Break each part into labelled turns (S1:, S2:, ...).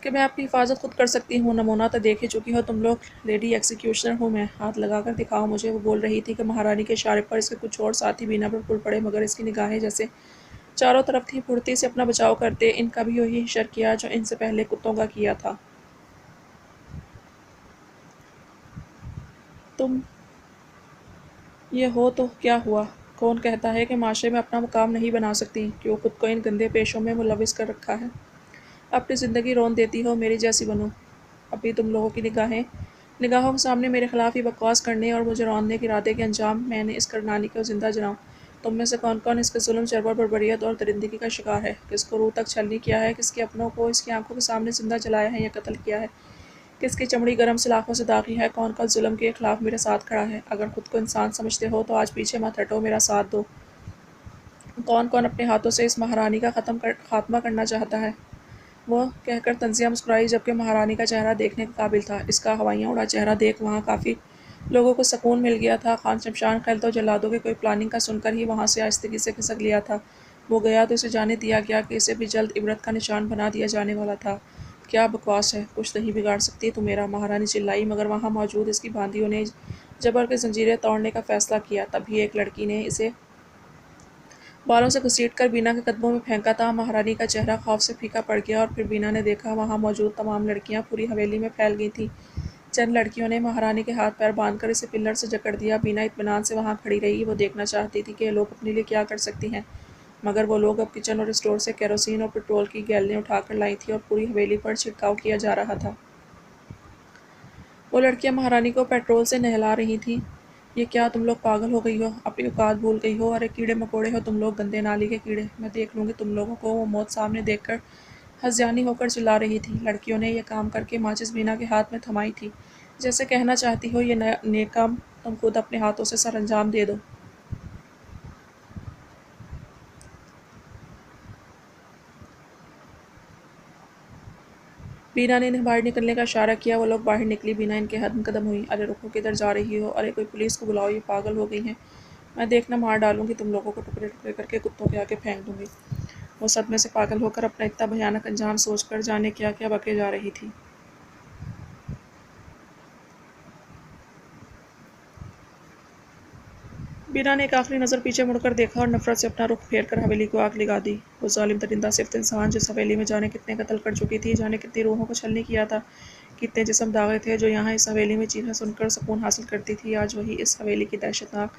S1: کہ میں اپنی حفاظت خود کر سکتی ہوں، نمونہ تو دیکھ ہی چکی ہو تم لوگ، لیڈی ایکسیکیوشنر ہوں میں، ہاتھ لگا کر دکھاؤ مجھے۔ وہ بول رہی تھی کہ مہارانی کے اشارے پر اس کے کچھ اور ساتھی بینا پر پڑ پڑے، مگر اس کی نگاہیں جیسے چاروں طرف تھی، پھرتی سے اپنا بچاؤ کرتے۔ ان کا بھی وہی شر کیا جو ان سے پہلے کتوں کا کیا تھا۔ تم یہ ہو تو کیا ہوا؟ کون کہتا ہے کہ معاشرے میں اپنا مقام نہیں بنا سکتی؟ کیوں خود کو ان گندے پیشوں میں ملوث کر رکھا ہے؟ اپنی زندگی رون دیتی ہو، میری جیسی بنو۔ ابھی تم لوگوں کی نگاہوں کے سامنے میرے خلاف ہی بکواس کرنے اور مجھے روندنے کے ارادے کے انجام میں نے اس کرنانی کو زندہ جلاؤں۔ تم میں سے کون کون اس کے ظلم، چربر، بربریت اور درندگی کا شکار ہے؟ کس کو روح تک چھلنی کیا ہے؟ کس کے اپنوں کو اس کی آنکھوں کے سامنے زندہ جلایا ہے یا قتل کیا ہے؟ کس کی چمڑی گرم سلاخوں سے داغی ہے؟ کون کون ظلم کے خلاف میرے ساتھ کھڑا ہے؟ اگر خود کو انسان سمجھتے ہو تو آج پیچھے مت ہٹو، میرا ساتھ دو۔ کون کون اپنے ہاتھوں سے اس مہارانی کا خاتمہ کرنا چاہتا ہے؟ وہ کہہ کر تنزیہ مسکرائی، جبکہ مہارانی کا چہرہ دیکھنے کے قابل تھا۔ اس کا ہوائیاں اڑا چہرہ دیکھ وہاں کافی لوگوں کو سکون مل گیا تھا۔ خان شمشان خیل تو جلادوں کے کوئی پلاننگ کا سن کر ہی وہاں سے آہستگی سے کھسک لیا تھا۔ وہ گیا تو اسے جانے دیا گیا کہ اسے بھی جلد عبرت کا نشان بنا دیا جانے والا تھا۔ کیا بکواس ہے، کچھ نہیں بگاڑ سکتی تو میرا، مہارانی چلائی، مگر وہاں موجود اس کی باندیوں نے جبر کے زنجیریں توڑنے کا فیصلہ کیا۔ تبھی ایک لڑکی نے اسے بالوں سے گھسیٹ کر بینا کے قدموں میں پھینکا تھا۔ مہارانی کا چہرہ خوف سے پھیکا پڑ گیا اور پھر بینا نے دیکھا وہاں موجود تمام لڑکیاں پوری حویلی میں پھیل گئی تھیں۔ چند لڑکیوں نے مہارانی کے ہاتھ پیر باندھ کر اسے پلر سے جکڑ دیا۔ بینا اطمینان سے وہاں کھڑی رہی، وہ دیکھنا چاہتی تھی کہ یہ لوگ اپنے لیے کیا کر سکتی ہیں، مگر وہ لوگ اب کچن اور اسٹور سے کیروسین اور پٹرول کی گیلنیں اٹھا کر لائی تھیں اور پوری حویلی پر چھڑکاؤ کیا جا رہا تھا۔ وہ لڑکیاں مہارانی کو پیٹرول سے نہلا رہی تھیں۔ یہ کیا تم لوگ پاگل ہو گئی ہو، اپنی اوقات بھول گئی ہو؟ ارے کیڑے مکوڑے ہو تم لوگ، گندے نالی کے کیڑے، میں دیکھ لوں گی تم لوگوں کو۔ وہ موت سامنے دیکھ کر ہذیانی ہو کر چلا رہی تھی۔ لڑکیوں نے یہ کام کر کے ماچس بینا کے ہاتھ میں تھمائی تھی، جیسے کہنا چاہتی ہو یہ نیک کام تم خود اپنے ہاتھوں سے سر انجام دے دو۔ بینا نے انہیں باہر نکلنے کا اشارہ کیا۔ وہ لوگ باہر نکلی۔ بینا ان کے ہم قدم ہوئی۔ ارے رکو، کدھر جا رہی ہو؟ ارے کوئی پولیس کو بلاؤ، یہ پاگل ہو گئی ہیں، میں دیکھنا مار ڈالوں گی تم لوگوں کو، ٹکڑے ٹکڑے کر کے کتوں کے آگے پھینک دوں گی۔ وہ صدمے سے پاگل ہو کر اپنا اتنا بھیانک انجام سوچ کر جانے کیا کیا بکے جا رہی تھی۔ بینا نے ایک آخری نظر پیچھے مڑ کر دیکھا اور نفرت سے اپنا رخ پھیر کر حویلی کو آگ لگا دی۔ وہ ظالم درندہ صفت انسان جس حویلی میں جانے کتنے قتل کر چکی تھی، جانے کتنی روحوں کو چھلنی کیا تھا، کتنے جسم داغے تھے، جو یہاں اس حویلی میں چیخیں سن کر سکون حاصل کرتی تھی، آج وہی اس حویلی کی دہشتناک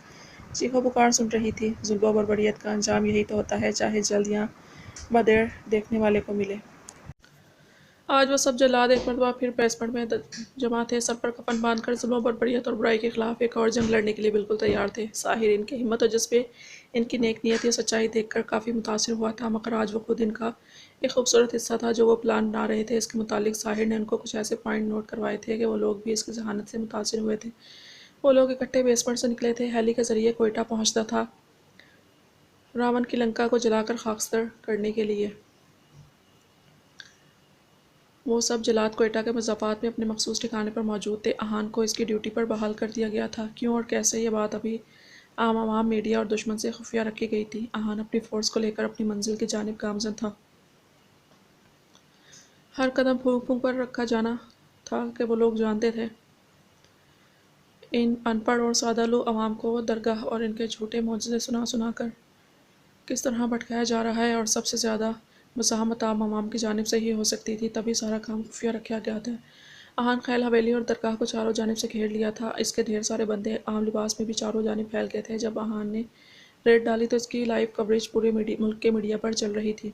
S1: چیخو پکار سن رہی تھی۔ ظلم و بربریت کا انجام یہی تو ہوتا ہے، چاہے جلد یا بدیر دیکھنے والے کو ملے۔ آج وہ سب جلاد ایک مرتبہ پھر بیسمنٹ میں جمع تھے، سر پر کفن باندھ کر ظلم و بربریت اور برائی کے خلاف ایک اور جنگ لڑنے کے لیے بالکل تیار تھے۔ ساحر ان کی ہمت و جذبے، ان کی نیک نیتی و سچائی دیکھ کر کافی متاثر ہوا تھا، مگر آج وہ خود ان کا ایک خوبصورت حصہ تھا۔ جو وہ پلان بنا رہے تھے، اس کے متعلق ساحر نے ان کو کچھ ایسے پوائنٹ نوٹ کروائے تھے کہ وہ لوگ بھی اس کی ذہانت سے متاثر ہوئے تھے۔ وہ لوگ اکٹھے بیسمنٹ سے نکلے تھے، ہیلی کے ذریعے کوئٹہ پہنچتا تھا، راون کی لنکا کو جلا کر خاکستر کرنے کے لیے۔ وہ سب جلاد کوئٹہ کے مضافات میں اپنے مخصوص ٹھکانے پر موجود تھے۔ احان کو اس کی ڈیوٹی پر بحال کر دیا گیا تھا۔ کیوں اور کیسے، یہ بات ابھی عوام، میڈیا اور دشمن سے خفیہ رکھی گئی تھی۔ احان اپنی فورس کو لے کر اپنی منزل کی جانب گامزن تھا۔ ہر قدم پھونک پھونک پر رکھا جانا تھا کہ وہ لوگ جانتے تھے ان ان پڑھ اور سادہ لو عوام کو درگاہ اور ان کے جھوٹے معجزے سنا سنا کر کس طرح بھٹکایا جا رہا ہے، اور سب سے زیادہ مزاحمت عام عوام کی جانب سے ہی ہو سکتی تھی، تبھی سارا کام خفیہ رکھا گیا تھا۔ احان خیل حویلی اور درگاہ کو چاروں جانب سے گھیر لیا تھا۔ اس کے ڈھیر سارے بندے عام لباس میں بھی چاروں جانب پھیل گئے تھے۔ جب احان نے ریڈ ڈالی تو اس کی لائیو کوریج پورے ملک کے میڈیا پر چل رہی تھی۔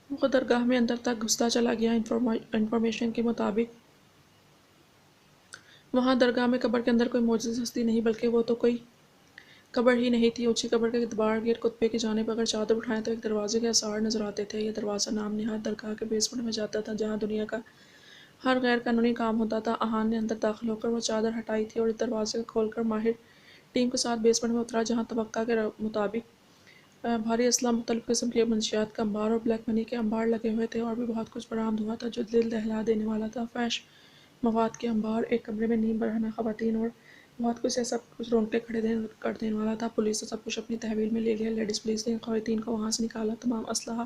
S1: وہ درگاہ میں اندر تک گھستا چلا گیا۔ انفارمیشن کے مطابق وہاں درگاہ میں قبر کے اندر کوئی معجزہ ہستی نہیں، بلکہ وہ تو کوئی قبر ہی نہیں تھی۔ اونچی قبر کے ادبار گیر کتبے کی جانب اگر چادر اٹھائیں تو ایک دروازے کے آثار نظر آتے تھے۔ یہ دروازہ نام نہاد درگاہ کے بیسمنٹ میں جاتا تھا، جہاں دنیا کا ہر غیر قانونی کام ہوتا تھا۔ احان نے اندر داخل ہو کر وہ چادر ہٹائی تھی اور اس دروازے کو کھول کر ماہر ٹیم کے ساتھ بیسمنٹ میں اترا، جہاں توقع کے مطابق بھاری اسلحہ، مختلف قسم کے منشیات کا انبار اور بلیک منی کے انبار لگے ہوئے تھے، اور بھی بہت کچھ برآمد ہوا تھا جو دل دہلا دینے والا تھا۔ فحش مواد کے انبار، ایک کمرے میں نیم برہنہ خواتین اور بہت کچھ ایسا کچھ رونگٹے کھڑے کر دینے والا تھا۔ پولیس نے سب کچھ اپنی تحویل میں لے لیا۔ لیڈیز پولیس نے خواتین کو وہاں سے نکالا، تمام اسلحہ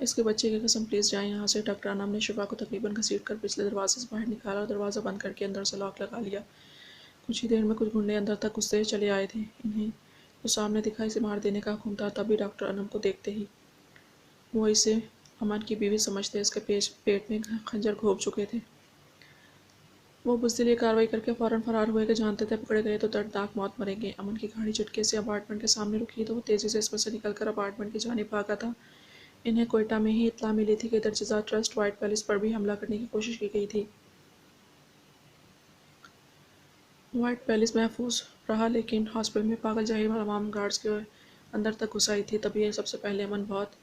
S1: اس کے بچے کی قسم، پلیز جائیں یہاں سے۔ ڈاکٹر انم نے شفا کو تقریباً گھسیٹ کر پچھلے دروازے سے باہر نکالا اور دروازہ بند کر کے اندر سے لاک لگا لیا۔ کچھ ہی دیر میں کچھ گنڈے اندر تک گھستے چلے آئے تھے۔ انہیں جو سامنے دکھا اسے مار دینے کا حکم تھا۔ تبھی ڈاکٹر انم کو دیکھتے ہی وہ اسے امن کی بیوی سمجھتے اس کے پیٹ میں خنجر گھونپ چکے تھے۔ وہ بزدل یہ کارروائی کر کے فوراً فرار ہوئے کہ جانتے تھے پکڑے گئے تو دردناک موت مریں گے۔ امن کی گاڑی جھٹکے سے اپارٹمنٹ کے سامنے رکی تو وہ تیزی سے اس میں سے نکل کر اپارٹمنٹ کی جانب بھاگا تھا۔ انہیں کوئٹہ میں ہی اطلاع ملی تھی کہ درجزا ٹرسٹ وائٹ پیلس پر بھی حملہ کرنے کی کوشش کی گئی تھی۔ وائٹ پیلس محفوظ رہا لیکن ہاسپٹل میں پاگل جاہی عوام گارڈز کے اندر تک گھس آئی تھی۔ تبھی سب سے پہلے امن بہت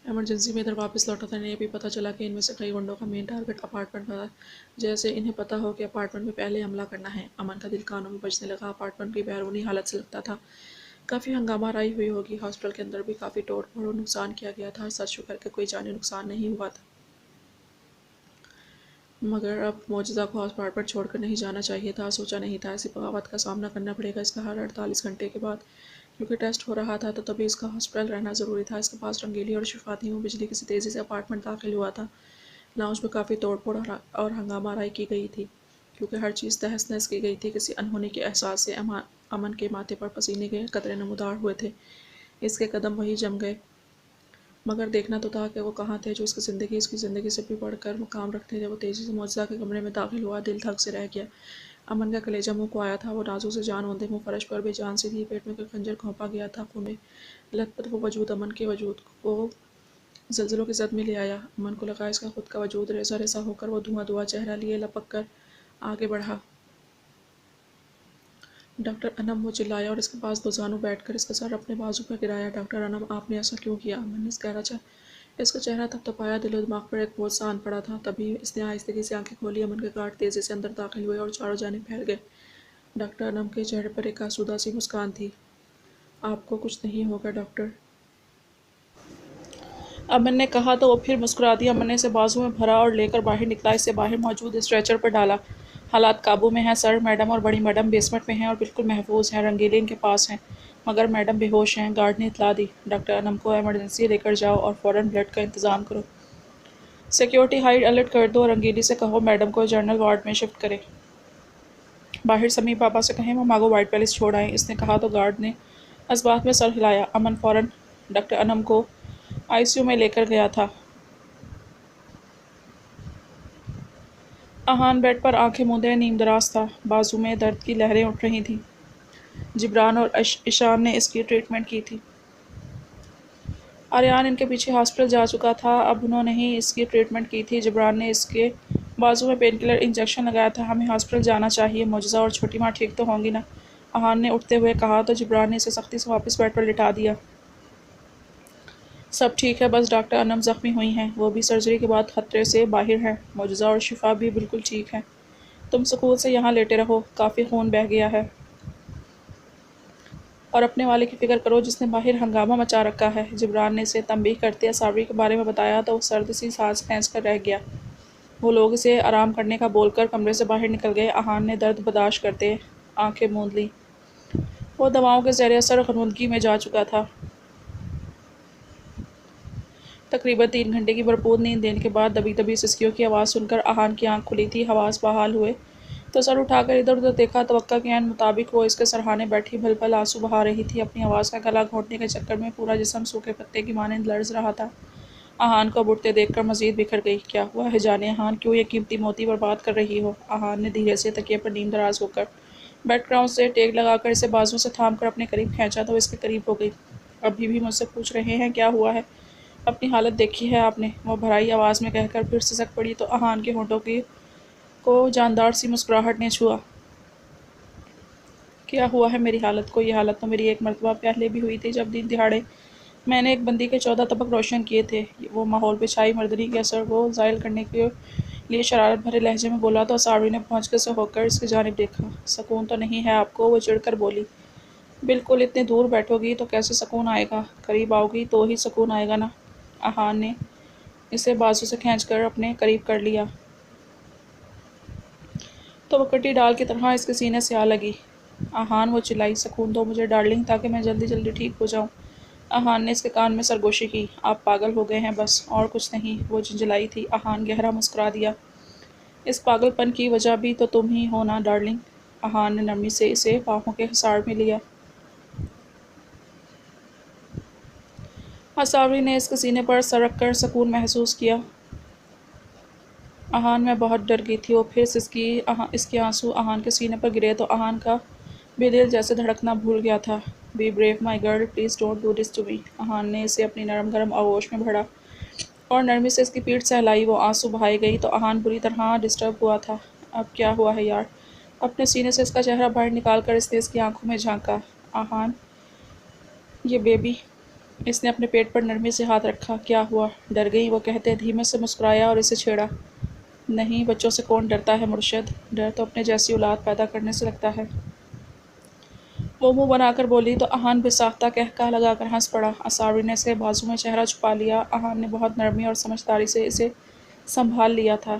S1: ایمرجنسی میں ادھر واپس لوٹا تھا۔ انہیں بھی پتہ چلا کہ ان میں سے کئی گنڈوں کا مین ٹارگٹ اپارٹمنٹ تھا، جیسے انہیں پتہ ہو کہ اپارٹمنٹ میں پہلے حملہ کرنا ہے۔ امن کا دل کانوں میں بجنے لگا۔ اپارٹمنٹ کی بیرونی حالت سے لگتا تھا کافی ہنگامہ آرائی ہوئی ہوگی۔ ہاسپٹل کے اندر بھی کافی توڑ پھوڑ اور نقصان کیا گیا تھا۔ سچ شکر کہ کوئی جانی نقصان نہیں ہوا تھا، مگر اب معجزہ کو اپارٹمنٹ چھوڑ کر نہیں جانا چاہیے تھا۔ سوچا نہیں تھا ایسی بغاوت کا سامنا کرنا پڑے گا اس کا ہر 48 گھنٹے کے بعد، کیونکہ ٹیسٹ ہو رہا تھا تو تبھی اس کا ہاسپٹل رہنا ضروری تھا۔ اس کے پاس رنگیلی اور شفا تھی۔ وہ بجلی کسی تیزی سے اپارٹمنٹ داخل ہوا تھا۔ لاؤنج میں کافی توڑ پھوڑ اور ہنگامہ آرائی کی گئی تھی، کیونکہ ہر چیز تہس نہس کی گئی تھی۔ کسی انہونی کے احساس سے امن کے ماتھے پر پسینے کے قطرے نمودار ہوئے تھے۔ اس کے قدم وہیں جم گئے، مگر دیکھنا تو تھا کہ وہ کہاں تھے جو اس کی زندگی سے بھی بڑھ کر مقام رکھتے تھے۔ وہ تیزی سے معجزہ کے کمرے میں داخل ہوا۔ دل دھک سے رہ گیا۔ امن کا کلیجہ منہ کو آیا تھا۔ وہ نازوں سے جان اوندے منہ فرش پر بے جان سی تھی۔ پیٹ میں کوئی خنجر گھونپا گیا تھا۔ خون میں لت پت وہ وجود امن کے وجود کو زلزلوں کی زد میں لے آیا۔ امن کو لگا اس کا خود کا وجود ریزہ ریزہ ہو کر وہ دھواں دھواں چہرہ لیے لپک کر آگے بڑھا۔ ڈاکٹر انم، وہ چلایا اور اس کے پاس دوزانوں بیٹھ کر اس کا سر اپنے بازو پر گرایا۔ ڈاکٹر انم، آپ نے ایسا کیوں کیا؟ امن نے اس کا چہرہ تھپتھپایا۔ دل و دماغ پر ایک بوجھ سا آن پڑا تھا۔ تبھی اس نے آہستگی سے آنکھیں کھولی۔ امن کے گارڈ تیزی سے اندر داخل ہوئے اور چاروں جانب پھیل گئے۔ ڈاکٹر انم کے چہرے پر ایک آسودہ سی مسکان تھی۔ آپ کو کچھ نہیں ہوگا ڈاکٹر، امن نے کہا تو وہ پھر مسکرا دیا۔ امن نے اسے بازو میں بھرا اور لے کر باہر نکلا۔ اسے باہر موجود اسٹریچر پر ڈالا۔ حالات قابو میں ہیں سر۔ میڈم اور بڑی میڈم بیسمنٹ میں ہیں اور بالکل محفوظ ہیں۔ رنگیلی ان کے پاس ہیں، مگر میڈم بے ہوش ہیں، گارڈ نے اطلاع دی۔ ڈاکٹر انم کو ایمرجنسی لے کر جاؤ اور فوراً بلڈ کا انتظام کرو۔ سیکیورٹی ہائی الرٹ کر دو۔ رنگیلی سے کہو میڈم کو جنرل وارڈ میں شفٹ کرے۔ باہر سمیع پاپا سے کہیں وہ ماں کو وائٹ پیلس چھوڑ آئیں۔ اس نے کہا تو گارڈ نے اس بات میں سر ہلایا۔ امن فوراً ڈاکٹر انم کو ICU میں لے کر گیا تھا۔ احان بیڈ پر آنکھیں موندے نیم دراز تھا۔ بازو میں درد کی لہریں اٹھ رہی تھیں۔ جبران اور ایشان نے اس کی ٹریٹمنٹ کی تھی۔ آریان ان کے پیچھے ہاسپٹل جا چکا تھا۔ اب انہوں نے ہی اس کی ٹریٹمنٹ کی تھی۔ جبران نے اس کے بازو میں پین کلر انجیکشن لگایا تھا۔ ہمیں ہاسپٹل جانا چاہیے۔ معجزہ اور چھوٹی ماں ٹھیک تو ہوں گی نا؟ احان نے اٹھتے ہوئے کہا تو جبران نے اسے سختی سے واپس بیڈ پر لٹا دیا۔ سب ٹھیک ہے، بس ڈاکٹر انم زخمی ہوئی ہیں، وہ بھی سرجری کے بعد خطرے سے باہر ہیں۔ معجزہ اور شفا بھی بالکل ٹھیک ہیں۔ تم سکون سے یہاں لیٹے رہو، کافی خون بہہ گیا ہے، اور اپنے والے کی فکر کرو جس نے باہر ہنگامہ مچا رکھا ہے۔ جبران نے اسے تنبیہ کرتے اصابری کے بارے میں بتایا تو وہ سرد سی سانس کھینچ کر رہ گیا۔ وہ لوگ اسے آرام کرنے کا بول کر کمرے سے باہر نکل گئے۔ احان نے درد برداشت کرتے آنکھیں موند لیں۔ وہ دواؤں کے زیر اثر غنودگی میں جا چکا تھا۔ تقریباً 3 گھنٹے کی بھرپور نیند لینے کے بعد دبی دبی سسکیوں کی آواز سن کر احان کی آنکھ کھلی تھی۔ حواس بحال ہوئے تو سر اٹھا کر ادھر ادھر دیکھا۔ توقع کے عین مطابق وہ اس کے سرہانے بیٹھی بھل بھل آنسو بہا رہی تھی۔ اپنی آواز کا گلا گھونٹنے کے چکر میں پورا جسم سوکھے پتے کی مانند لرز رہا تھا۔ احان کو اب اٹھتے دیکھ کر مزید بکھر گئی۔ کیا ہوا ہے جانے احان، کیوں یہ قیمتی موتی برباد کر رہی ہو؟ احان نے دھیرے سے تکیے پر نیم دراز ہو کر بیڈ گراؤنڈ سے ٹیک لگا کر اسے بازو سے تھام کر اپنے قریب کھینچا تو وہ اس کے قریب ہو گئی۔ ابھی بھی مجھ سے پوچھ رہے ہیں کیا ہوا ہے؟ اپنی حالت دیکھی ہے آپ نے؟ وہ بھرائی آواز میں کہہ کر پھر سسک پڑی تو احان کے ہونٹوں کو جاندار سی مسکراہٹ نے چھوا۔ کیا ہوا ہے میری حالت کو؟ یہ حالت تو میری ایک مرتبہ پہلے بھی ہوئی تھی جب دن دہاڑے میں نے ایک بندی کے 14 طبق روشن کیے تھے۔ وہ ماحول پہ چھائی مردنی کے اثر کو زائل کرنے کے لیے شرارت بھرے لہجے میں بولا تو اصابری نے پہنچ سے ہو کر اس کی جانب دیکھا۔ سکون تو نہیں ہے آپ کو؟ وہ چڑھ کر بولی۔ بالکل، اتنے دور بیٹھو گی تو کیسے سکون آئے گا؟ قریب آؤ گی تو ہی سکون آئے گا نا؟ احان نے اسے بازو سے کھینچ کر اپنے قریب کر لیا تو وہ کٹی ڈال کی طرح اس کے سینے سے آ لگی۔ احان، وہ چلائی، سکون دو مجھے ڈارلنگ تاکہ میں جلدی جلدی ٹھیک ہو جاؤں۔ احان نے اس کے کان میں سرگوشی کی۔ آپ پاگل ہو گئے ہیں بس، اور کچھ نہیں، وہ جھنجھلائی تھی۔ احان گہرا مسکرا دیا۔ اس پاگل پن کی وجہ بھی تو تم ہی ہو نا ڈارلنگ۔ احان نے نرمی سے اسے باہوں کے حصار میں لیا۔ عصاوری نے اس کے سینے پر سر رکھ کر سکون محسوس کیا۔ احان میں بہت ڈر گئی تھی، اور پھر اس کے آنسو احان کے سینے پر گرے تو احان کا بھی دل جیسے دھڑکنا بھول گیا تھا۔ Be brave my girl, please don't do this to me. Ahan نے اسے اپنی نرم گرم آغوش میں بھرا اور نرمی سے اس کی پیٹھ سہلائی۔ وہ آنسو بہائے گئی تو احان بری طرح ڈسٹرب ہوا تھا۔ اب کیا ہوا ہے یار؟ اپنے سینے سے اس کا چہرہ باہر نکال کر اس نے اس کی آنکھوں میں جھانکا۔ احان، یہ بیبی۔ اس نے اپنے پیٹ پر نرمی سے ہاتھ رکھا۔ کیا ہوا؟ ڈر گئی؟ وہ کہتے دھیمے سے مسکرایا اور اسے چھیڑا۔ نہیں، بچوں سے کون ڈرتا ہے مرشد، ڈر تو اپنے جیسی اولاد پیدا کرنے سے لگتا ہے۔ وہ منہ بنا کر بولی تو احان بے ساختہ قہقہہ لگا کر ہنس پڑا۔ عصاوری نے اس کے بازو میں چہرہ چھپا لیا۔ احان نے بہت نرمی اور سمجھداری سے اسے سنبھال لیا تھا۔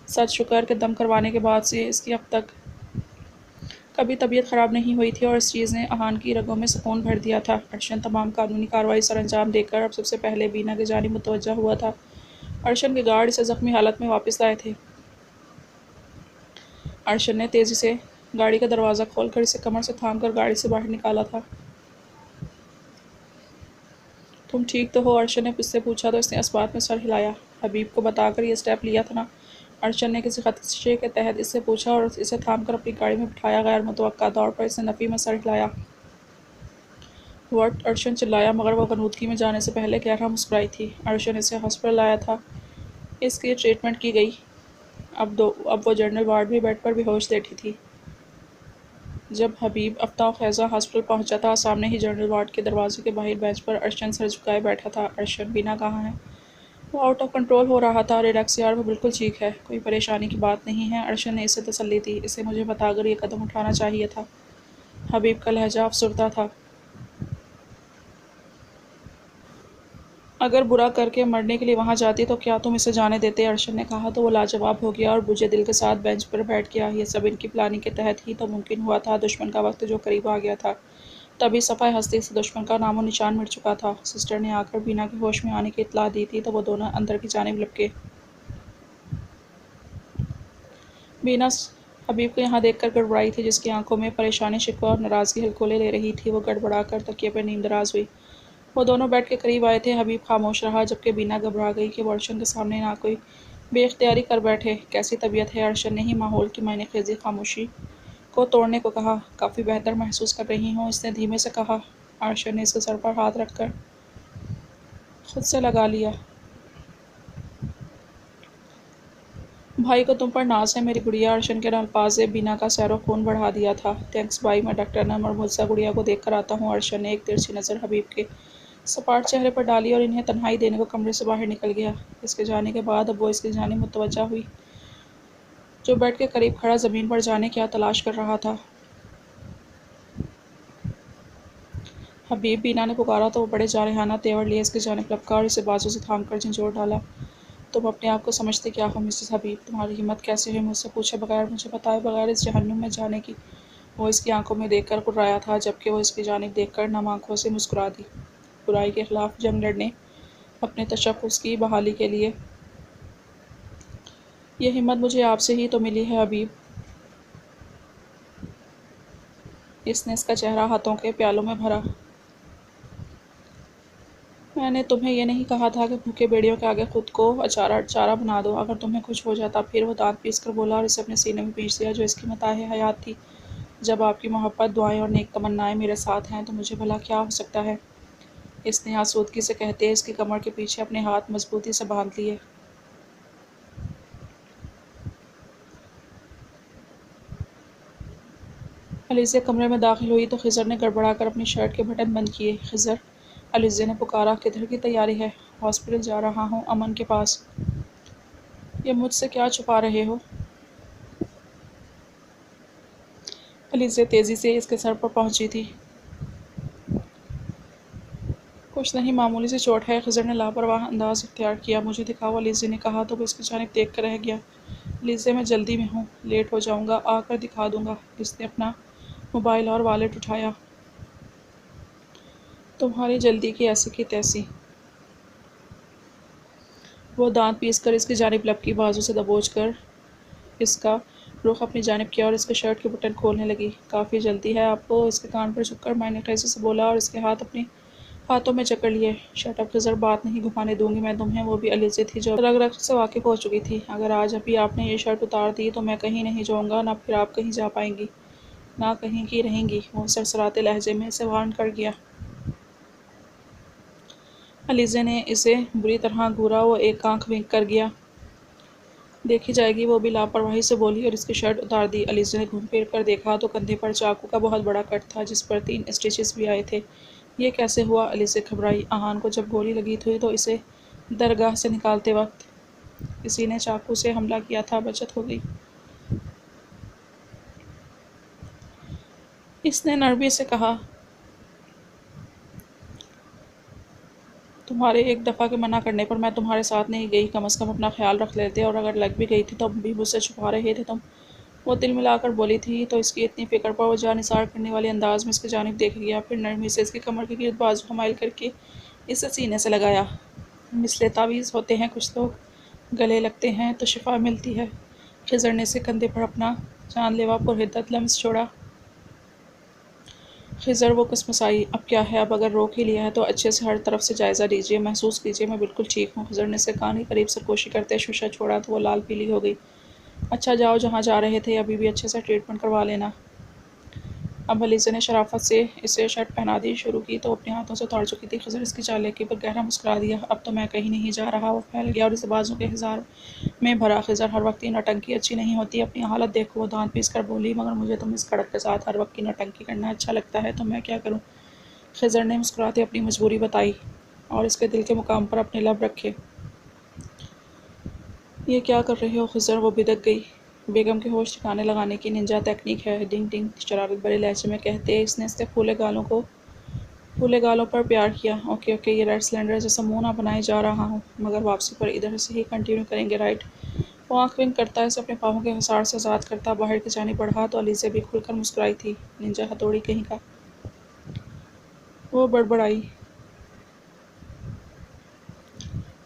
S1: سچ شکر کہ دم کروانے کے بعد سے اس کی اب تک کبھی طبیعت خراب نہیں ہوئی تھی، اور اس چیز نے احان کی رگوں میں سکون بھر دیا تھا۔ ارشن تمام قانونی کارروائی سر انجام دے کر اب سب سے پہلے بینا کی جانب متوجہ ہوا تھا۔ ارشن کے گارڈ اسے زخمی حالت میں واپس لائے تھے۔ ارشن نے تیزی سے گاڑی کا دروازہ کھول کر اسے کمر سے تھام کر گاڑی سے باہر نکالا تھا۔ تم ٹھیک تو ہو؟ ارشن نے اس سے پوچھا تو اس نے اس بات میں سر ہلایا۔ حبیب کو بتا کر یہ اسٹیپ لیا تھا نا؟ ارشن نے کسی خدشے کے تحت اس سے پوچھا اور اسے تھام کر اپنی گاڑی میں بٹھایا۔ غیر متوقع طور پر اس نے نفی میں سر ہلایا۔ وٹ؟ ارشن چلایا، مگر وہ غنودگی میں جانے سے پہلے گہرا مسکرائی تھی۔ ارشن اسے ہاسپٹل لایا تھا، اس کی ٹریٹمنٹ کی گئی۔ اب وہ جنرل وارڈ میں بیڈ پر بے ہوش لیٹی تھی۔ جب حبیب افتاء و خیزاں ہاسپٹل پہنچا تھا، سامنے ہی جنرل وارڈ کے دروازے کے باہر بینچ پر ارشن سر جھکائے بیٹھا تھا۔ ارشن، بینا کہاں ہے؟ وہ آؤٹ آف کنٹرول ہو رہا تھا۔ ریلیکس یار، وہ بالکل ٹھیک ہے، کوئی پریشانی کی بات نہیں ہے۔ ارشن نے اسے تسلی دی۔ اسے مجھے بتا کر یہ قدم اٹھانا چاہیے تھا۔ حبیب کا لہجہ افسردہ تھا۔ اگر برا کر کے مرنے کے لیے وہاں جاتی تو کیا تم اسے جانے دیتے؟ ارشن نے کہا تو وہ لاجواب ہو گیا اور بجھے دل کے ساتھ بینچ پر بیٹھ گیا۔ یہ سب ان کی پلاننگ کے تحت ہی تو ممکن ہوا تھا۔ دشمن کا وقت جو قریب آ گیا تھا، تبھی صفحہ ہستی سے دشمن کا نام و نشان مٹ چکا تھا۔ سسٹر نے آ کر بینا کے ہوش میں آنے کی اطلاع دی تھی تو وہ دونوں اندر کی جانب لپکے۔ بینا حبیب کو یہاں دیکھ کر گڑبڑائی تھی، جس کی آنکھوں میں پریشانی، شکوہ اور ناراضگی ہلکولے لے رہی تھی۔ وہ گڑبڑا کر تکیے پر نیم دراز ہوئی۔ وہ دونوں بیڈ کے قریب آئے تھے۔ حبیب خاموش رہا، جبکہ بینا گھبرا گئی کہ وہ ارشن کے سامنے نہ کوئی بے اختیاری کر بیٹھے۔ کیسی طبیعت ہے؟ ارشن نے ہی ماحول کی معنی خیزی خاموشی کو توڑنے کو کہا۔ کافی بہتر محسوس کر رہی ہوں، اس نے دھیمے سے کہا۔ ارشن نے اس کے سر پر ہاتھ رکھ کر خود سے لگا لیا۔ بھائی کو تم پر ناز ہے میری گڑیا۔ ارشن کے الفاظ نے بینا کا سیر و خون بڑھا دیا تھا۔ تھینکس بھائی، میں ڈاکٹر نے مرموزہ گڑیا کو دیکھ کر آتا ہوں۔ ارشن نے ایک ترچھی نظر حبیب کے سپاٹ چہرے پر ڈالی اور انہیں تنہائی دینے کو کمرے سے باہر نکل گیا۔ اس کے جانے کے بعد اب وہ اس کی جانب متوجہ ہوئی، جو بیڈ کے قریب کھڑا زمین پر جانے کیا تلاش کر رہا تھا۔ حبیب، بینا نے پکارا تو وہ بڑے جارحانہ تیور لیے اس کی جانب لپکا اور اسے بازو سے تھام کر جھنجھوڑ ڈالا۔ تم اپنے آپ کو سمجھتے کیا ہو مسز حبیب؟ تمہاری ہمت کیسے ہوئی مجھ سے پوچھے بغیر، مجھے بتائے بغیر اس جہنم میں جانے کی؟ وہ اس کی آنکھوں میں دیکھ کر کڑرایا تھا، جبکہ وہ اس کی جانب دیکھ کر نم آنکھوں سے مسکرا دی۔ برائی کے خلاف جنگ لڑنے، اپنے تشخص کی بحالی کے لیے۔ یہ ہمت مجھے آپ سے ہی تو ملی ہے حبیب۔ اس نے اس کا چہرہ ہاتھوں کے پیالوں میں بھرا۔ میں نے تمہیں یہ نہیں کہا تھا کہ بھوکے بھیڑیوں کے آگے خود کو چارہ بنا دو؟ اگر تمہیں کچھ ہو جاتا؟ پھر وہ دانت پیس کر بولا اور اسے اپنے سینے میں پیچ دیا، جو اس کی متاع حیات تھی۔ جب آپ کی محبت، دعائیں اور نیک تمنائیں میرے ساتھ ہیں تو مجھے بھلا کیا ہو سکتا ہے؟ اس نے آسودگی سے کہتے اس کی کمر کے پیچھے اپنے ہاتھ مضبوطی سے باندھ لیے۔ علیزہ کمرے میں داخل ہوئی تو خضر نے گڑبڑا کر اپنی شرٹ کے بٹن بند کیے۔ خضر، علیزہ نے پکارا، کدھر کی تیاری ہے؟ ہاسپٹل جا رہا ہوں، امن کے پاس۔ یہ مجھ سے کیا چھپا رہے ہو؟ علیزہ تیزی سے اس کے سر پر پہنچی تھی۔ کچھ نہیں، معمولی سی چوٹ ہے۔ خضر نے لاپرواہ انداز اختیار کیا۔ مجھے دکھاؤ، علیزہ نے کہا تو وہ اس کی جانب دیکھ کر رہ گیا۔ علیزہ، میں جلدی میں ہوں، لیٹ ہو جاؤں گا، آ کر دکھا دوں گا۔ اس نے اپنا موبائل اور والیٹ اٹھایا تمہاری جلدی کی ایسی کی تیسی۔ وہ دانت پیس کر اس کی جانب لب کی بازو سے دبوچ کر اس کا رخ اپنی جانب کیا اور اس کے شرٹ کے بٹن کھولنے لگی۔ کافی جلدی ہے آپ کو، اس کے کان پر جھک کر معنی خیزی سے بولا اور اس کے ہاتھ اپنے ہاتھوں میں جکڑ لیے۔ شٹ اپ خضر، بات نہیں گھمانے دوں گی میں تمہیں۔ وہ بھی علیزے تھی جو رگ رگ سے واقف ہو چکی تھی۔ اگر آج ابھی آپ نے یہ شرٹ اتار دی تو میں کہیں نہیں جاؤں گا، نہ پھر آپ کہیں جا پائیں گی، نہ کہیں کی رہیں گی، وہ سرسراتے لہجے میں اسے وارن کر گیا۔ علیزے نے اسے بری طرح گھورا۔ وہ ایک آنکھ ونک کر گیا۔ دیکھی جائے گی، وہ بھی لاپرواہی سے بولی اور اس کی شرٹ اتار دی۔ علیزے نے گھوم پھر کر دیکھا تو کندھے پر چاقو کا بہت بڑا کٹ تھا جس پر 3 اسٹچز بھی آئے تھے۔ یہ کیسے ہوا؟ علیزے گھبرائی۔ احان کو جب گولی لگی تھی تو اسے درگاہ سے نکالتے وقت کسی نے چاقو سے حملہ کیا تھا، بچت ہو گئی۔ اس نے نرمی سے کہا، تمہارے ایک دفعہ کے منع کرنے پر میں تمہارے ساتھ نہیں گئی، کم از کم اپنا خیال رکھ لیتے، اور اگر لگ بھی گئی تھی تو بھی مجھ سے چھپا رہے تھے تم۔ وہ دل ملا کر بولی تھی تو اس کی اتنی فکر پر وہ جاں نثار کرنے والے انداز میں اس کی جانب دیکھ گیا، پھر نرمی سے اس کی کمر کے گرد بازو حمائل کر کے اسے سینے سے لگایا۔ مثلِ تعویذ ہوتے ہیں کچھ لوگ، گلے لگتے ہیں تو شفا ملتی ہے۔ خضر نے اس کے کندھے پر اپنا جان لیوا پرحدت لمس چھوڑا۔ خضر، وہ کسمسائی، اب کیا ہے؟ اب اگر روک ہی لیا ہے تو اچھے سے ہر طرف سے جائزہ لیجیے، محسوس کیجیے میں بالکل ٹھیک ہوں۔ خضر نے اسے کان کے قریب سرگوشی کرتے شیشہ چھوڑا تو وہ لال پیلی ہو گئی۔ اچھا جاؤ جہاں جا رہے تھے، ابھی بھی اچھے سے ٹریٹمنٹ کروا لینا۔ اب علیزے نے شرافت سے اسے شرٹ پہنا دی شروع کی تو اپنے ہاتھوں سے اتار چکی تھی۔ خضر اس کی چالاکی پر گہرا مسکرا دیا۔ اب تو میں کہیں نہیں جا رہا، وہ پھیل گیا اور اسے بازو کے حصار میں بھرا۔ خضر، ہر وقت یہ نوٹنکی اچھی نہیں ہوتی، اپنی حالت دیکھو، وہ دانت پیس کر بولی، مگر مجھے تم اس کڑک کے ساتھ ہر وقت کی نوٹنکی کرنا اچھا لگتا ہے تو میں کیا کروں؟ خضر نے مسکراتے اپنی مجبوری بتائی اور اس کے دل کے مقام پر اپنے لب رکھے۔ یہ کیا کر رہے ہو خضر؟ وہ بھدک گئی۔ بیگم کے ہوش ٹھکانے لگانے کی ننجا تکنیک ہے، ڈنگ ڈنگ، شرارت بھرے لہجے میں کہتے اس نے اس کے پھولے گالوں پر پیار کیا۔ اوکے اوکے، یہ ریڈ سلنڈر جیسا منہ نہ بنائے جا رہا ہوں، مگر واپسی پر ادھر سے ہی کنٹینیو کریں گے، رائٹ؟ وہ آنکھ ونک کرتا اسے اپنے پاؤں کے حصار سے آزاد کرتا باہر کی جانب بڑھا تو علیزے بھی کھل کر مسکرائی تھی۔ ننجا ہتھوڑی کہیں کا، وہ بڑبڑائی۔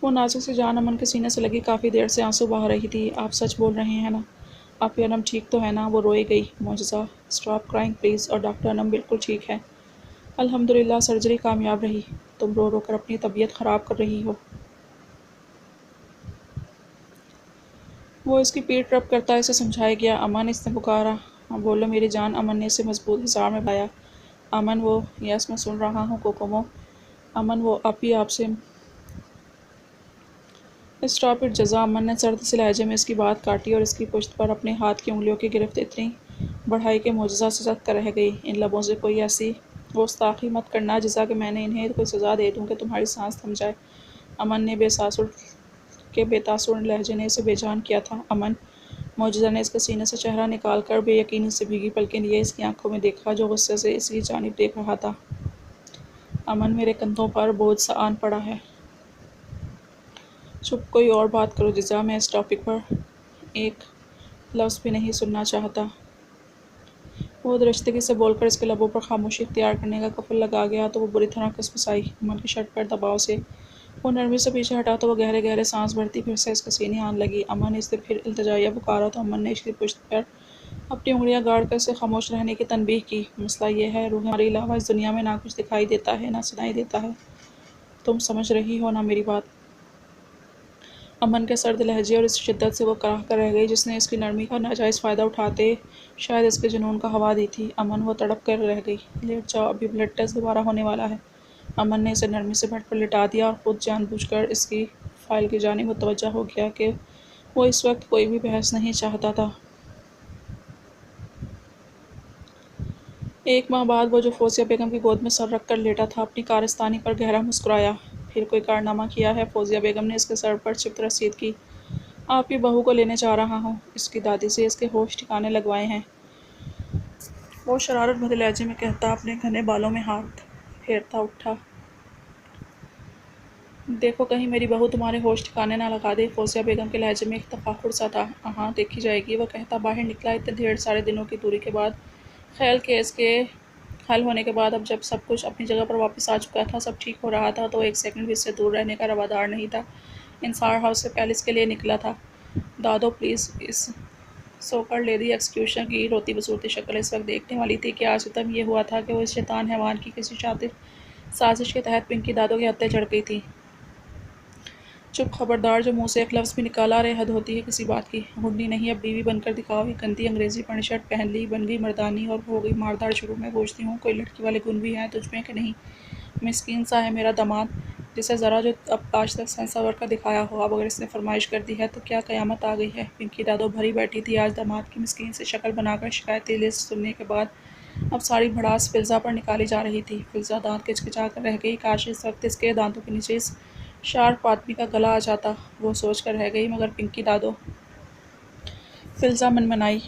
S1: وہ نازک سی جان امن کے سینے سے لگی، کافی دیر سے آنسو بہا رہی تھی۔ آپ سچ بول رہے ہیں نا؟ آپ انم ٹھیک تو ہے نا؟ وہ روئے گئی۔ معجزہ! Stop crying please. اور ڈاکٹر انم بالکل ٹھیک ہے، الحمدللہ، سرجری کامیاب رہی۔ تم رو رو کر اپنی طبیعت خراب کر رہی ہو۔ وہ اس کی پیٹھ رب کرتا اسے سمجھائے گیا۔ امن، اس نے پکارا۔ بولو میری جان۔ امن نے اسے مضبوط حصار میں بھایا۔ امن، وہ، یس میں سن رہا ہوں کوکومو۔ امن، وہ ابھی آپ سے۔ اسٹاپ اٹ جزا۔ امن نے سرد سے لہجے میں اس کی بات کاٹی اور اس کی پشت پر اپنے ہاتھ کی انگلیوں کی گرفت اتنی بڑھائی کہ معجزہ سسک کر رہ گئی۔ ان لبوں سے کوئی ایسی گستاخی مت کرنا جزا کہ میں نے انہیں کوئی سزا دے دوں کہ تمہاری سانس تھم جائے۔ امن نے بے تاثر لہجے نے اسے بے جان کیا تھا۔ امن، معجزہ نے اس کے سینے سے چہرہ نکال کر بے یقینی سے بھیگی پلکیں لیے اس کی آنکھوں میں دیکھا جو غصے سے اس کی جانب دیکھ رہا تھا۔ امن، میرے کندھوں پر بوجھ سا آن پڑا ہے۔ چپ، کوئی اور بات کرو جزا، میں اس ٹاپک پر ایک لفظ بھی نہیں سننا چاہتا۔ وہ درشتگی سے بول کر اس کے لبوں پر خاموشی اختیار کرنے کا قفل لگا گیا تو وہ بری طرح کسمسائی۔ امن کی شرٹ پر دباؤ سے وہ نرمی سے پیچھے ہٹا تو وہ گہرے گہرے سانس بھرتی پھر سے اس کے سینے آن لگی۔ امن، اس نے پھر التجائیہ پکارا تو امن نے اس کی پشت پر اپنی انگلیاں گاڑ کر اسے خاموش رہنے کی تنبیہ کی۔ مسئلہ یہ ہے، روح ہمارے علاوہ اس دنیا میں نہ کچھ دکھائی دیتا ہے نہ سنائی دیتا ہے، تم سمجھ رہی ہو نا میری بات؟ امن کے سرد لہجے اور اس شدت سے وہ کراہ کر رہ گئی جس نے اس کی نرمی کا ناجائز فائدہ اٹھاتے شاید اس کے جنون کا ہوا دی تھی۔ امن، وہ تڑپ کر رہ گئی۔ لیٹ جاؤ، ابھی بلڈ ٹیسٹ دوبارہ ہونے والا ہے۔ امن نے اسے نرمی سے بیڈ پر لٹا دیا اور خود جان بوجھ کر اس کی فائل کی جانب متوجہ ہو گیا کہ وہ اس وقت کوئی بھی بحث نہیں چاہتا تھا۔ ایک ماہ بعد وہ جو فوزیہ بیگم کی گود میں سر رکھ کر لیٹا تھا اپنی کارستانی پر گہرا مسکرایا۔ پھر کوئی کارنامہ کیا ہے؟ فوزیہ بیگم نے اس کے سر پر چپت رسید کی۔ آپ کی بہو کو لینے جا رہا ہوں، اس کی دادی سے اس کے ہوش ٹھکانے لگوائے ہیں، وہ شرارت بھرے لہجے میں کہتا اپنے گھنے بالوں میں ہاتھ پھیرتا اٹھا۔ دیکھو کہیں میری بہو تمہارے ہوش ٹھکانے نہ لگا دے۔ فوزیہ بیگم کے لہجے میں ایک تفاخر سا تھا۔ ہاں دیکھی جائے گی، وہ کہتا باہر نکلا۔ اتنے ڈھیر سارے دنوں کی دوری کے بعد خیال کہ اس کے حل ہونے کے بعد اب جب سب کچھ اپنی جگہ پر واپس آ چکا تھا، سب ٹھیک ہو رہا تھا، تو ایک سیکنڈ بھی اس سے دور رہنے کا روادار نہیں تھا۔ انصار ہاؤس سے پیلس کے لیے نکلا تھا۔ دادو پلیز، اس سوکر لیڈی ایکسیکیوشن کی روتی بسورتی شکل اس وقت دیکھنے والی تھی کہ آج ختم یہ ہوا تھا کہ وہ اس شیطان حیوان کی کسی شاطر سازش کے تحت پنکی دادو کے ہتھے چڑھ گئی تھی۔ چپ، خبردار، جو منہ سے ایک لفظ بھی نکالا رہے، حد ہوتی ہے کسی بات کی۔ گھنڈی نہیں، اب بیوی بن کر دکھاؤ۔ یہ گندی انگریزی پینٹ شرٹ پہن لی، بن گئی مردانی اور ہو گئی ماردار شروع میں۔ پوچھتی ہوں کوئی لڑکی والے گن بھی ہیں تجھ میں کہ نہیں؟ مسکین سا ہے میرا داماد، جسے ذرا جو اب آج تک سنسور کا دکھایا ہو، اب اگر اس نے فرمائش کر دی ہے تو کیا قیامت آ گئی ہے؟ پنکی دادو بھری بیٹھی تھی آج داماد کی مسکین سی شکل بنا کر۔ شکایتی لسٹ سننے کے بعد اب ساری بھڑاس فلزا پر نکالی جا رہی تھی۔ فلزا دانت کچکچا کر رہ گئی، کاش اس وقت اس کے دانتوں کے نیچے اس شارپ آدمی کا گلا آ جاتا، وہ سوچ کر رہ گئی۔ مگر پنکی دادو، فلزا منمنائی،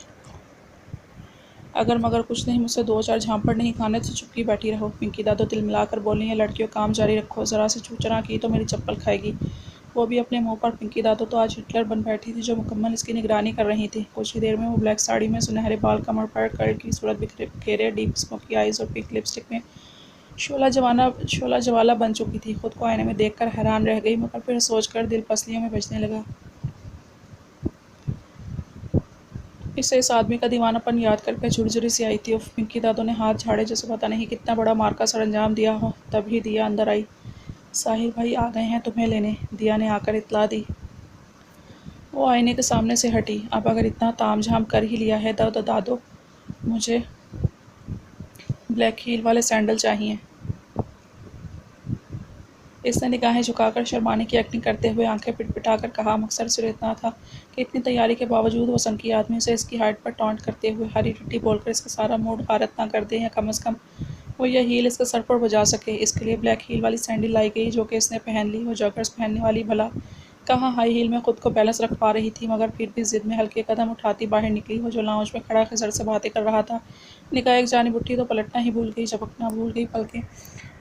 S1: اگر مگر کچھ نہیں، مجھ سے دو چار جھانپڑ نہیں کھانے تو چپکی بیٹھی رہو۔ پنکی دادو تلملا کر بولی، لڑکیوں کام جاری رکھو، ذرا سی چوچرا کی تو میری چپل کھائے گی، وہ بھی اپنے منہ پر۔ پنکی دادو تو آج ہٹلر بن بیٹھی تھی جو مکمل اس کی نگرانی کر رہی تھی۔ کچھ ہی دیر میں وہ بلیک ساڑی میں، سنہرے بال کمر پر، کرل کی صورت بکھیرے، ڈیپ اسموکی آئیز اور پنک لپسٹک میں شعلہ جوالہ بن چکی تھی۔ خود کو آئینے میں دیکھ کر حیران رہ گئی، مگر پھر سوچ کر دل پسلیوں میں بجنے لگا۔ اسے اس آدمی کا دیوانہ پن یاد کر کے جھرجھری سی آئی تھی۔ اف، پنکی دادو نے ہاتھ جھاڑے جیسے پتہ نہیں کتنا بڑا مارکا سر انجام دیا ہو۔ تبھی دیا اندر آئی۔ ساحر بھائی آ گئے ہیں تمہیں لینے، دیا نے آ کر اطلاع دی۔ وہ آئینے کے سامنے سے ہٹی۔ اب اگر اتنا تام جھام کر ہی لیا ہے تو دادو، مجھے بلیک ہیل والے سینڈل چاہئیں۔ اس نے نگاہیں جھکا کر شرمانے کی ایکٹنگ کرتے ہوئے آنکھیں پٹ پٹا کر کہا، مقصر صرف اتنا تھا کہ اتنی تیاری کے باوجود وہ سنکی آدمی اسے اس کی ہائٹ پر ٹانٹ کرتے ہوئے ہری ٹٹی بول کر اس کا سارا موڈ غارت نہ کر دے، یا کم از کم وہ یہ ہیل اس کے سر پر بجا سکے۔ اس کے لیے بلیک ہیل والی سینڈل لائی گئی جو کہ اس نے پہن لی۔ وہ جاگرز پہننے والی بھلا کہاں ہائی ہیل میں خود کو بیلنس رکھ پا رہی تھی، مگر پھر بھی ضد میں ہلکے قدم اٹھاتی باہر نکلی۔ وہ جو لاؤنج میں کھڑا خضر سے باتیں کر رہا تھا، نگاہ ایک جانب اٹھی تو پلٹنا ہی بھول گئی، جھپکنا بھول گئی۔ پلکیں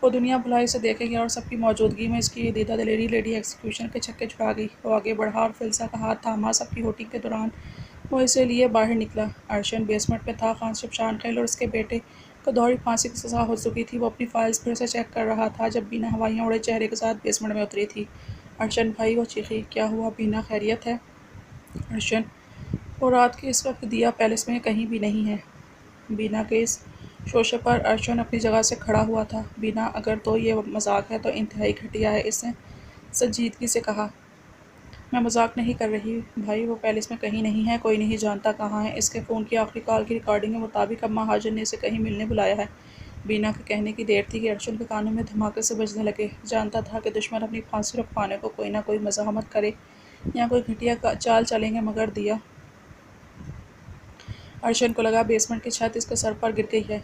S1: وہ دنیا بھلائی سے دیکھے گی اور سب کی موجودگی میں اس کی دیدہ دلیری لیڈی ایکسیکیوشن کے چھکے چھڑا گئی۔ وہ آگے بڑھا اور فلزا کا ہاتھ تھاما۔ سب کی ہوٹنگ کے دوران وہ اسے لیے باہر نکلا۔ ارشین بیسمنٹ میں تھا۔ خان شمشان خیل اور اس کے بیٹے کو دوہری پھانسی کی سزا ہو چکی تھی۔ وہ اپنی فائلز پھر سے چیک کر رہا تھا جب بینا ہوائیاں اڑے چہرے کے ساتھ بیسمنٹ میں اتری تھی۔ ارشین بھائی، وہ چیخی، کیا ہوا بینا، خیریت ہے؟ ارشین، وہ رات کے اس وقت دیا پیلس میں کہیں بھی نہیں ہے۔ بینا کے اس شوشے پر ارشین اپنی جگہ سے کھڑا ہوا تھا۔ بینا، اگر تو یہ مذاق ہے تو انتہائی گھٹیا ہے، اس نے سنجیدگی سے کہا۔ میں مذاق نہیں کر رہی بھائی، وہ پیلس میں کہیں نہیں ہے، کوئی نہیں جانتا کہاں ہے۔ اس کے فون کی آخری کال کی ریکارڈنگ کے مطابق اب مہاجن نے اسے کہیں ملنے بلایا ہے۔ بینا کے کہنے کی دیر تھی کہ ارشین کے کانوں میں دھماکے سے بجنے لگے۔ جانتا تھا کہ دشمن اپنی پھانسی رکھوانے کو کوئی نہ کوئی مزاحمت کرے یا کوئی گھٹیا چال چلیں گے، مگر دیا۔ ارشین کو لگا بیسمنٹ کی چھت اس کے سر پر گر گئی ہے۔